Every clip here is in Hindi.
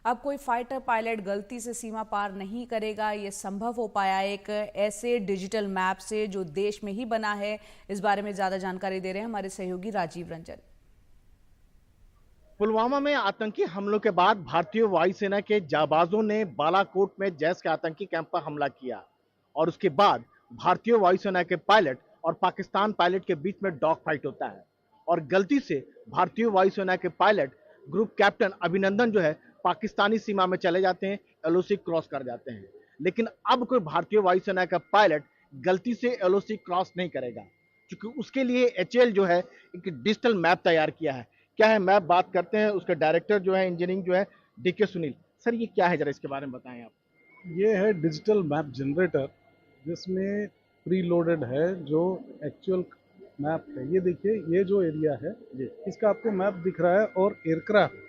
अब कोई फाइटर पायलट गलती से सीमा पार नहीं करेगा, ये संभव हो पाया एक ऐसे डिजिटल मैप से जो देश में ही बना है। इस बारे में ज्यादा जानकारी दे रहे हैं हमारे सहयोगी राजीव रंजन। पुलवामा में आतंकी हमलों के बाद भारतीय वायुसेना के जाबाजों ने बालाकोट में जैश के आतंकी कैंप पर हमला किया और उसके बाद भारतीय वायुसेना के पायलट और पाकिस्तान पायलट के बीच में डॉग फाइट होता है और गलती से भारतीय वायुसेना के पायलट ग्रुप कैप्टन अभिनंदन जो है पाकिस्तानी सीमा में चले जाते हैं, एलओसी क्रॉस कर जाते हैं। लेकिन अब कोई भारतीय वायुसेना का पायलट गलती से एलओसी क्रॉस नहीं करेगा, क्योंकि उसके लिए एचएएल जो है एक डिजिटल मैप तैयार किया है। क्या है मैप, बात करते हैं उसके डायरेक्टर जो है इंजीनियरिंग जो है डीके सुनील। सर ये क्या है, जरा इसके बारे में बताएं आप। ये है डिजिटल मैप जनरेटर, जिसमें प्री लोडेड है जो एक्चुअल मैप है। ये देखिए, ये जो एरिया है इसका आपको मैप दिख रहा है और एयरक्राफ्ट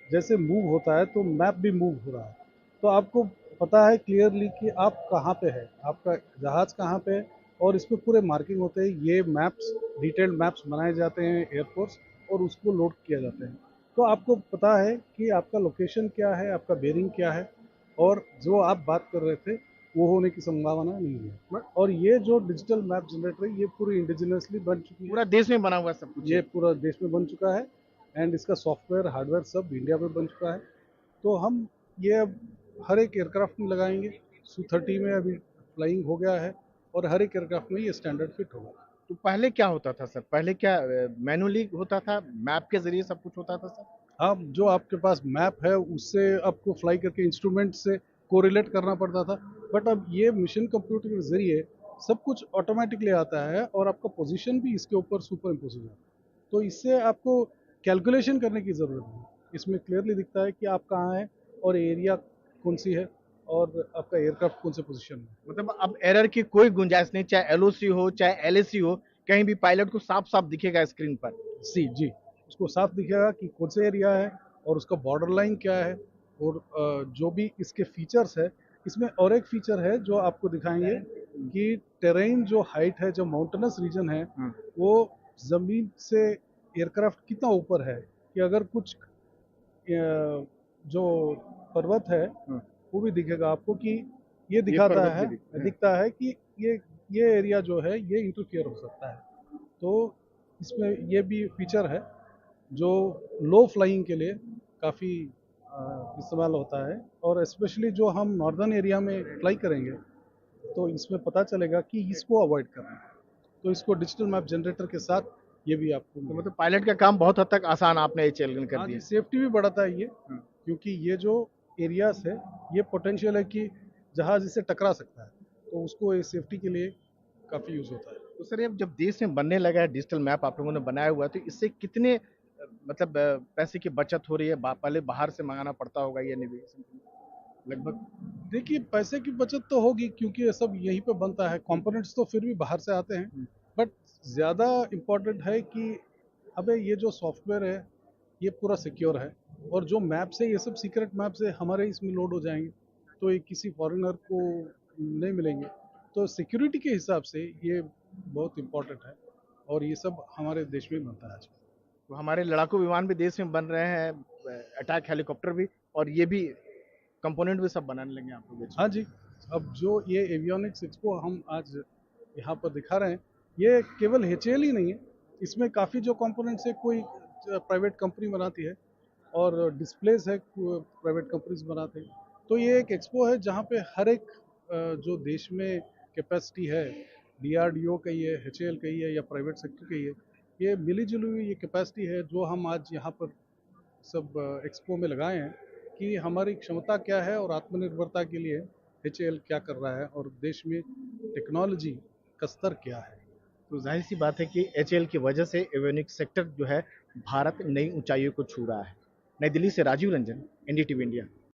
जैसे मूव होता है तो मैप भी मूव हो रहा है, तो आपको पता है क्लियरली कि आप कहाँ पे है, आपका जहाज़ कहाँ पे है, और इस पर पूरे मार्किंग होते हैं। ये मैप्स, डिटेल्ड मैप्स बनाए जाते हैं एयरफोर्स और उसको लोड किया जाता है, तो आपको पता है कि आपका लोकेशन क्या है, आपका बेरिंग क्या है, और जो आप बात कर रहे थे वो होने की संभावना नहीं है। और ये जो डिजिटल मैप जनरेटर है ये पूरी इंडिजिनियसली बन चुकी है, पूरा देश में बना हुआ है सब कुछ। ये पूरा देश में बन चुका है एंड इसका सॉफ्टवेयर हार्डवेयर सब इंडिया में बन चुका है। तो हम ये अब हर एक एयरक्राफ्ट में लगाएंगे। Su-30 में अभी फ्लाइंग हो गया है और हर एक एयरक्राफ्ट में ये स्टैंडर्ड फिट होगा। तो पहले क्या होता था सर, पहले क्या मैनुअली होता था, मैप के जरिए सब कुछ होता था सर? हाँ, जो आपके पास मैप है उससे आपको फ्लाई करके इंस्ट्रूमेंट से कोरिलेट करना पड़ता था, बट अब ये मिशन कंप्यूटर के जरिए सब कुछ ऑटोमेटिकली आता है और आपका पोजीशन भी इसके ऊपर सुपर इम्पोज हो जाता है, तो इससे आपको कैलकुलेशन करने की ज़रूरत नहीं। इसमें क्लियरली दिखता है कि आप कहाँ हैं और एरिया कौन सी है और आपका एयरक्राफ्ट कौन से पोजीशन में। मतलब अब एरर की कोई गुंजाइश नहीं, चाहे एलओसी हो चाहे एलएसी हो, कहीं भी पायलट को साफ साफ दिखेगा स्क्रीन पर। जी, उसको साफ दिखेगा कि कौन सा एरिया है और उसका बॉर्डर लाइन क्या है, और जो भी इसके फीचर्स है। इसमें और एक फीचर है जो आपको दिखाएंगे कि टेरेन जो हाइट है, जो माउंटेनस रीजन है, वो ज़मीन से एयरक्राफ्ट कितना ऊपर है, कि अगर कुछ जो पर्वत है वो भी दिखेगा आपको, कि ये दिखाता है, दिखता है कि ये एरिया जो है ये इंटरफियर हो सकता है। तो इसमें ये भी फीचर है जो लो फ्लाइंग के लिए काफ़ी इस्तेमाल होता है, और स्पेशली जो हम नॉर्दर्न एरिया में फ्लाई करेंगे तो इसमें पता चलेगा कि इसको अवॉइड करना है। तो इसको डिजिटल मैप जनरेटर के साथ ये भी आपको तो मतलब पायलट का काम बहुत हद तक आसान आपने एचएएल कर दिया। सेफ्टी भी बढ़ाता है ये, क्योंकि ये जो एरियाज है ये पोटेंशियल है कि जहाज इससे टकरा सकता है, तो उसको ये सेफ्टी के लिए काफ़ी यूज़ होता है। तो सर अब जब देश में बनने लगा है डिजिटल मैप आप लोगों ने बनाया हुआ है, तो इससे कितने मतलब पैसे की बचत हो रही है? पहले बाहर से मंगाना पड़ता होगा ये नेविगेशन के लिए लगभग। देखिए, पैसे की बचत तो होगी क्योंकि ये सब यहीं पे बनता है। कंपोनेंट्स तो फिर भी बाहर से आते हैं, बट ज़्यादा इम्पोर्टेंट है कि अबे ये जो सॉफ्टवेयर है ये पूरा सिक्योर है, और जो मैप्स है ये सब सीक्रेट मैप्स है, हमारे इसमें लोड हो जाएंगे तो ये किसी फॉरेनर को नहीं मिलेंगे। तो सिक्योरिटी के हिसाब से ये बहुत इम्पोर्टेंट है, और ये सब हमारे देश में बनता है आजकल। तो हमारे लड़ाकू विमान भी देश में बन रहे हैं, अटैक हेलीकॉप्टर भी, और ये भी कंपोनेंट भी सब बनाने लगे आप लोग। हाँ जी, अब जो ये एवियोनिक्स एक्सपो हम आज यहाँ पर दिखा रहे हैं, ये केवल एचएएल ही नहीं है, इसमें काफ़ी जो कंपोनेंट्स है कोई प्राइवेट कंपनी बनाती है, और डिस्प्लेस है प्राइवेट कंपनीज बनाते हैं। तो ये एक एक्सपो है जहाँ पे हर एक जो देश में कैपेसिटी है, डीआरडीओ का ही है, एचएएल का ही है, या प्राइवेट सेक्टर का ही है, ये मिली जुली हुई ये कैपेसिटी है जो हम आज यहाँ पर सब एक्सपो में लगाए हैं, कि हमारी क्षमता क्या है और आत्मनिर्भरता के लिए एचएएल क्या कर रहा है और देश में टेक्नोलॉजी का स्तर क्या है। तो जाहिर सी बात है कि एचएएल की वजह से एवियोनिक्स सेक्टर जो है भारत नई ऊंचाइयों को छू रहा है। नई दिल्ली से राजीव रंजन, एनडीटीवी इंडिया।